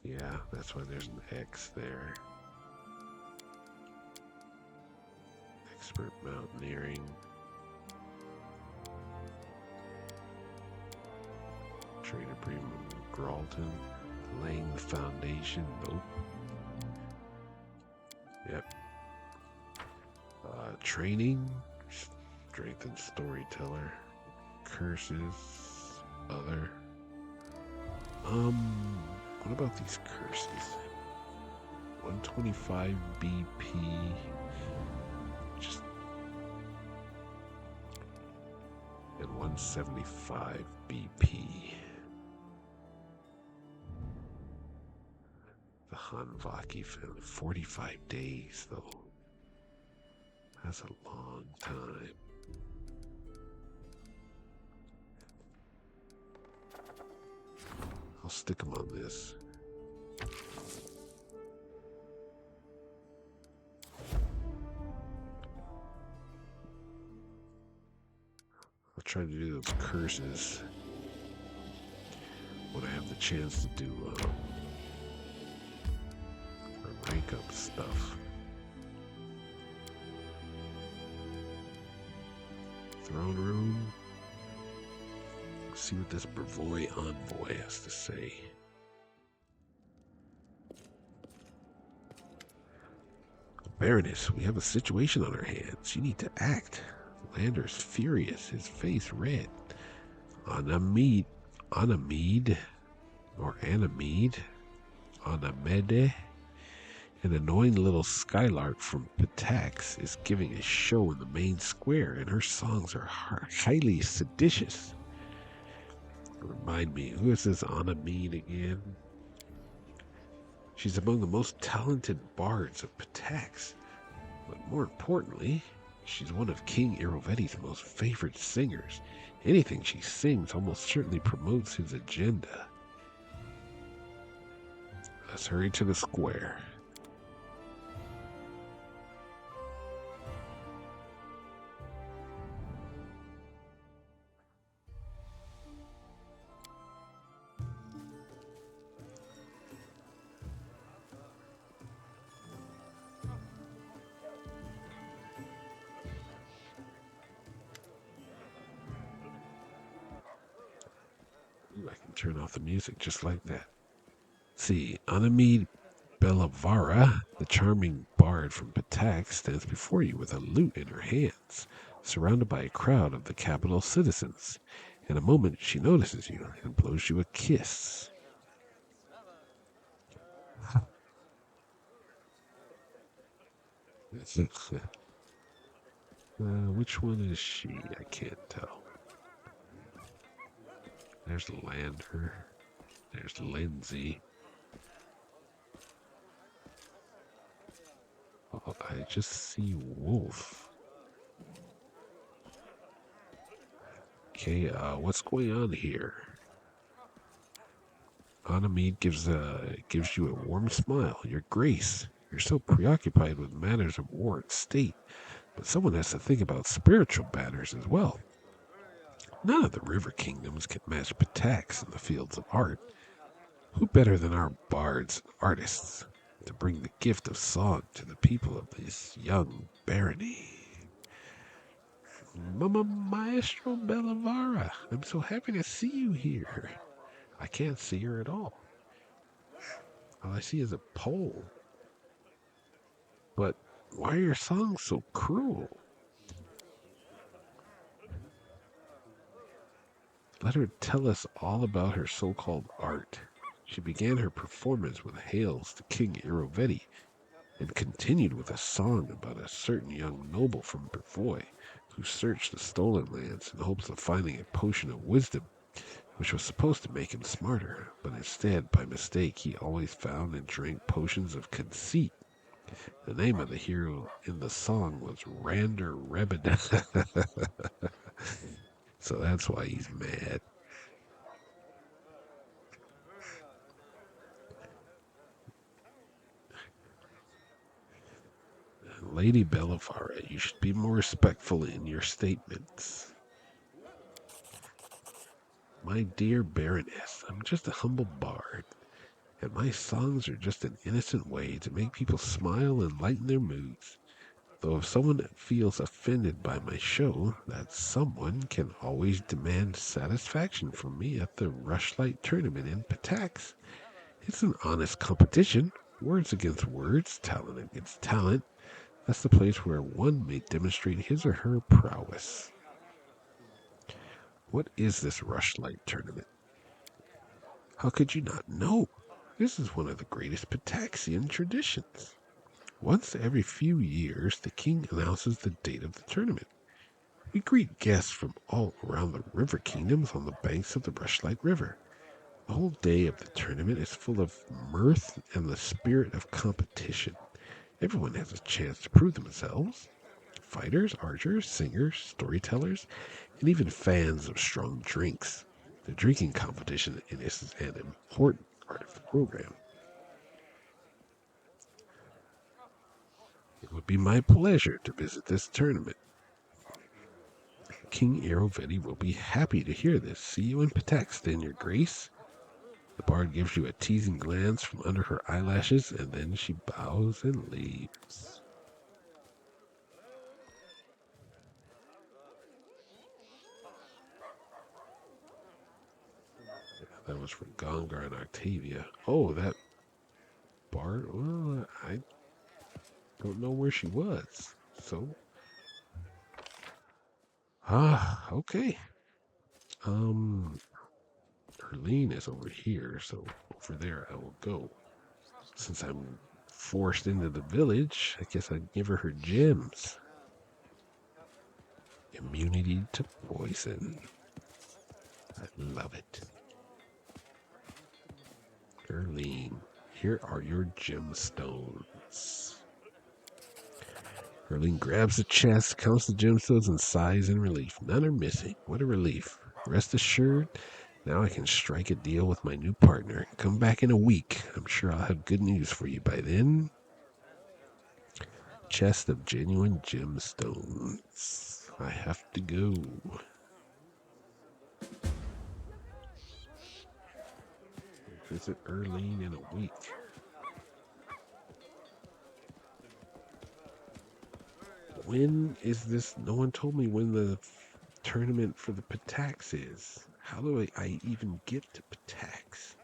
Yeah, that's why there's an X there. Expert mountaineering. Trader Premium Gralton. Laying the foundation. Nope. Yep. Training. Strengthen storyteller. Curses. Other. What about these curses? 125 BP. Just. And 175 BP. The Hanvaki film. 45 days, though. That's a long time. stick them on this. I'll try to do those curses when I have the chance to do rank up stuff. Throne room. See what this Brevoy envoy has to say. Baroness, we have a situation on our hands. You need to act. Lander's furious, his face red. Anamede, or Anamede, Anamede, an annoying little skylark from Pitax is giving a show in the main square, and her songs are highly seditious. Remind me, who is this Anamede again? She's among the most talented bards of Pitax, but more importantly, she's one of King Iroveti's most favorite singers. Anything she sings almost certainly promotes his agenda. Let's hurry to the square. I can turn off the music just like that. See, Anamede Bellavara, the charming bard from Pitax, stands before you with a lute in her hands, surrounded by a crowd of the capital's citizens. In a moment, she notices you and blows you a kiss. Which one is she? I can't tell. There's Lander. There's Lindsay. Oh, I just see Wolf. Okay, what's going on here? Anamede gives you a warm smile. Your grace. You're so preoccupied with matters of war and state, but someone has to think about spiritual matters as well. None of the river kingdoms can match Pitax in the fields of art. Who better than our bards, artists, to bring the gift of song to the people of this young barony? Mama Maestro Bellavara, I'm so happy to see you here. I can't see her at all. All I see is a pole. But why are your songs so cruel? Let her tell us all about her so-called art. She began her performance with hails to King Iroveti, and continued with a song about a certain young noble from Brevoy who searched the stolen lands in hopes of finding a potion of wisdom, which was supposed to make him smarter, but instead, by mistake, he always found and drank potions of conceit. The name of the hero in the song was Rander Rebeda. So that's why he's mad. Lady Bellavara, you should be more respectful in your statements. My dear Baroness, I'm just a humble bard, and my songs are just an innocent way to make people smile and lighten their moods. Though if someone feels offended by my show, that someone can always demand satisfaction from me at the Rushlight tournament in Pitax. It's an honest competition, words against words, talent against talent. That's the place where one may demonstrate his or her prowess. What is this Rushlight tournament? How could you not know? This is one of the greatest Pitaxian traditions. Once every few years, the king announces the date of the tournament. We greet guests from all around the river kingdoms on the banks of the Rushlight River. The whole day of the tournament is full of mirth and the spirit of competition. Everyone has a chance to prove themselves. Fighters, archers, singers, storytellers, and even fans of strong drinks. The drinking competition is an important part of the program. It would be my pleasure to visit this tournament. King Aerovetti will be happy to hear this. See you in Pataxton, your grace. The bard gives you a teasing glance from under her eyelashes, and then she bows and leaves. That was from Gongar and Octavia. Oh, that bard? Well, I don't know where she was. So, okay. Herline is over here, so over there I will go. Since I'm forced into the village, I guess I'd give her her gems. Immunity to poison. I love it. Herline, here are your gemstones. Herline grabs the chest, counts the gemstones, and sighs in relief. None are missing. What a relief. Rest assured, now I can strike a deal with my new partner. Come back in a week. I'm sure I'll have good news for you by then. Chest of genuine gemstones. I have to go. Visit Herline in a week. When is this? No one told me when the tournament for the Patax is. How do I even get to Patax?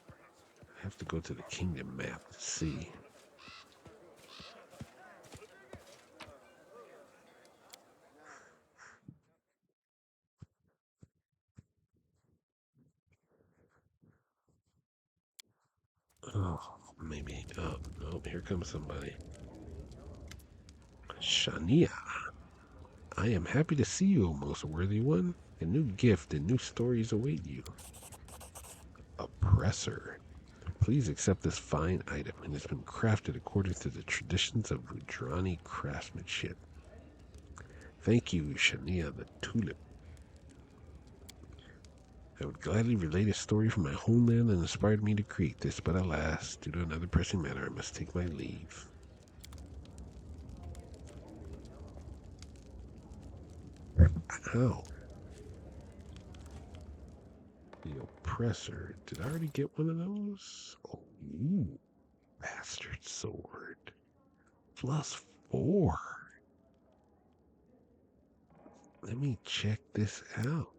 I have to go to the kingdom map to see. Oh, maybe. Oh, no, here comes somebody. Shania, I am happy to see you, O most worthy one. A new gift and new stories await you. Oppressor. Please accept this fine item. It has been crafted according to the traditions of Rudrani craftsmanship. Thank you, Shania the Tulip. I would gladly relate a story from my homeland that inspired me to create this, but alas, due to another pressing matter, I must take my leave. Ow. The Oppressor. Did I already get one of those? Oh, ooh. Bastard Sword. +4. Let me check this out.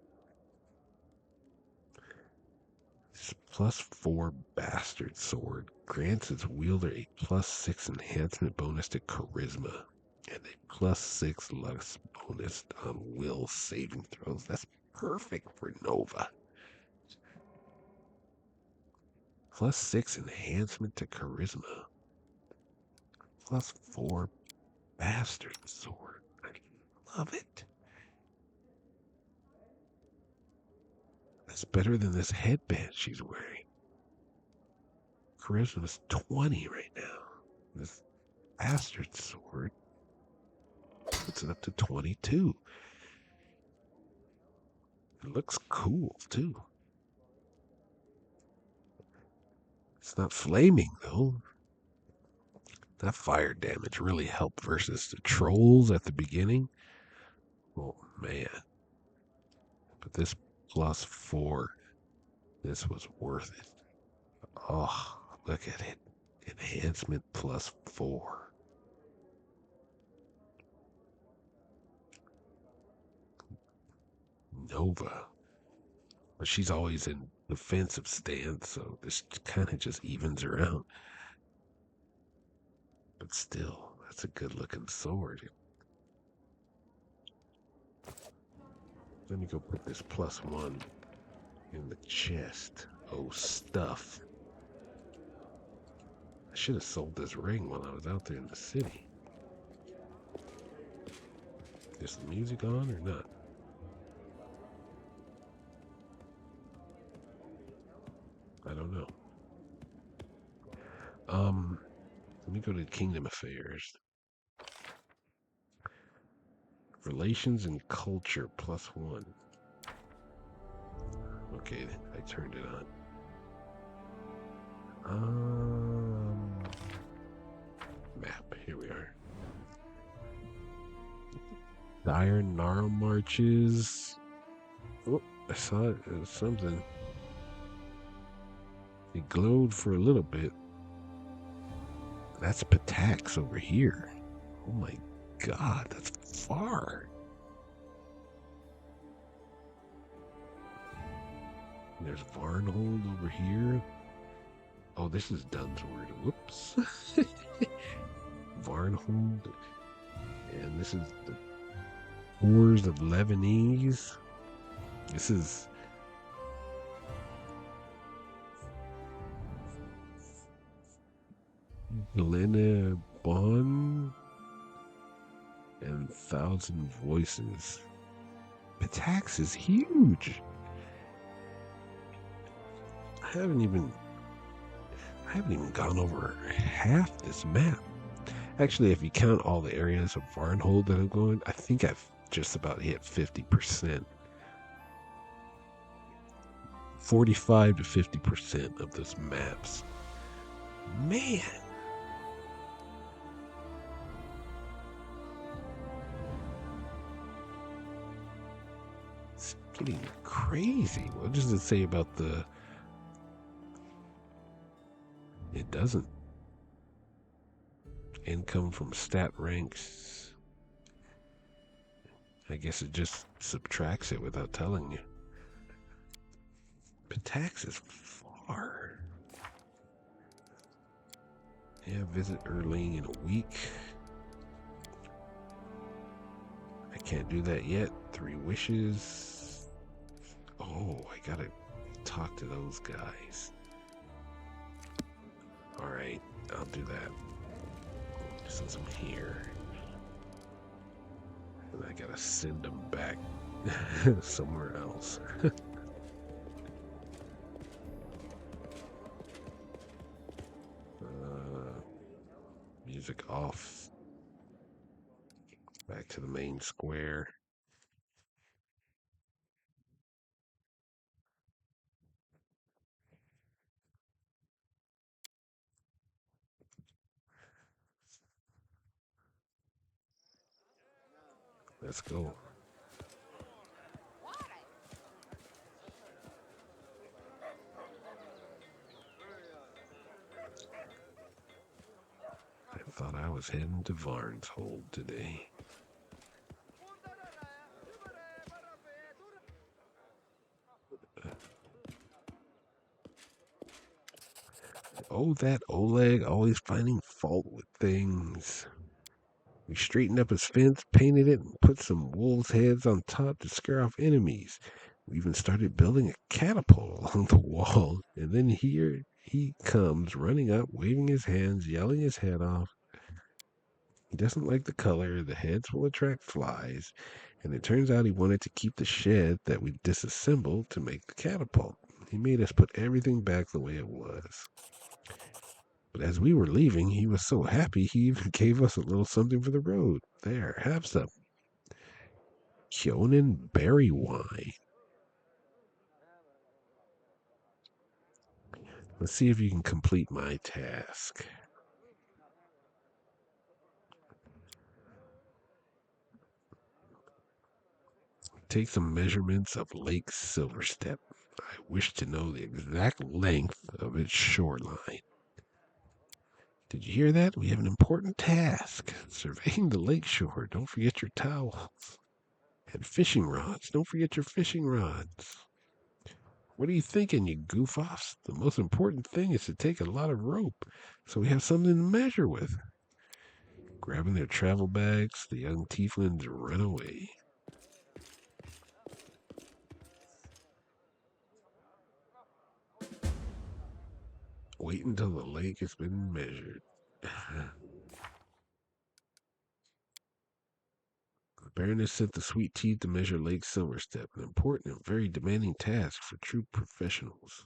This +4 Bastard Sword grants its wielder a +6 enhancement bonus to Charisma and a +6 Lux bonus on Will saving throws. That's perfect for Nova. +6 enhancement to Charisma. +4 Bastard Sword. I love it. That's better than this headband she's wearing. Charisma's 20 right now. This Bastard Sword puts it up to 22. It looks cool, too. It's not flaming, though. That fire damage really helped versus the trolls at the beginning. Oh, man. But this +4, this was worth it. Oh, look at it. Enhancement +4. Nova. But she's always in defensive stance, so this kind of just evens her out. But still, that's a good looking sword. Let me go put this +1 in the chest. Oh, stuff. I should have sold this ring while I was out there in the city. Is the music on or not? I don't know. Let me go to Kingdom Affairs. Relations and culture +1. Okay, I turned it on. Map. Here we are. The Iron Gnarl Marches. Oh, I saw it. It was something. It glowed for a little bit. That's Patax over here. Oh my god, that's far. There's Varnhold over here. Oh, this is Dunsword. Whoops. Varnhold. And this is the Wars of Lebanese. This is Lena Bon and Thousand Voices. Patax is huge. I haven't even gone over half this map. Actually, if you count all the areas of Varnhold that I'm going, I think I've just about hit 50%. 45 to 50% of those maps. Man. It's getting crazy. What does it say about the... It doesn't. Income from stat ranks. I guess it just subtracts it without telling you. Patax is far. Yeah, visit Erling in a week. I can't do that yet. 3 wishes. Oh, I gotta talk to those guys. Alright, I'll do that. Since I'm here. And I gotta send them back somewhere else. Music off. Back to the main square. Let's go. I thought I was heading to Varn's Hold today. Oh, that Oleg always finding fault with things. We straightened up his fence, painted it, and put some wolves' heads on top to scare off enemies. We even started building a catapult along the wall. And then here he comes running up, waving his hands, yelling his head off. He doesn't like the color. The heads will attract flies. And it turns out he wanted to keep the shed that we disassembled to make the catapult. He made us put everything back the way it was. But as we were leaving, he was so happy he even gave us a little something for the road. There, have some. Kyonin berry wine. Let's see if you can complete my task. Take some measurements of Lake Silverstep. I wish to know the exact length of its shoreline. Did you hear that? We have an important task. Surveying the lake shore. Don't forget your towels. And fishing rods. Don't forget your fishing rods. What are you thinking, you goof-offs? The most important thing is to take a lot of rope so we have something to measure with. Grabbing their travel bags, the young tieflings run away. Wait until the lake has been measured. The Baroness sent the sweet tea to measure Lake Silverstep, an important and very demanding task for true professionals.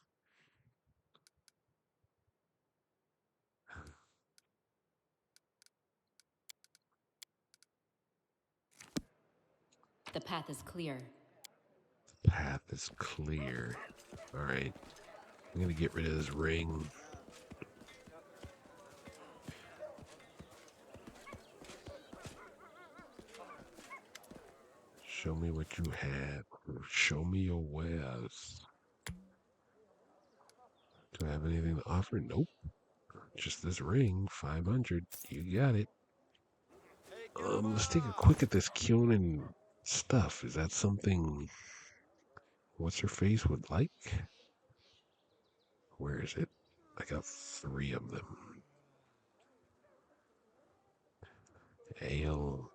The path is clear. path is clear. Alright. I'm gonna get rid of this ring. Show me what you have. Show me your wares. Do I have anything to offer? Nope. Just this ring. 500. You got it. Let's take a quick at this Kyonin stuff. Is that something what's her face would like? Where is it? I got 3 of them. Ale,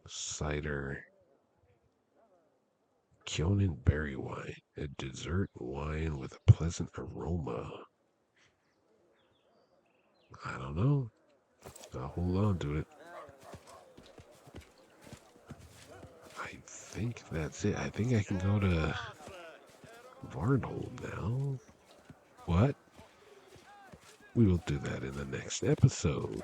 cider, Kyonin berry wine, a dessert wine with a pleasant aroma. I don't know. I'll hold on to it. I think that's it. I think I can go to Varnholm now. What? We will do that in the next episode.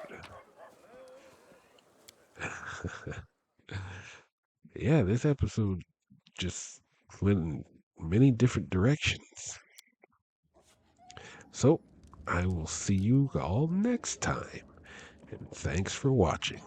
Yeah, this episode just went in many different directions. So, I will see you all next time. And thanks for watching.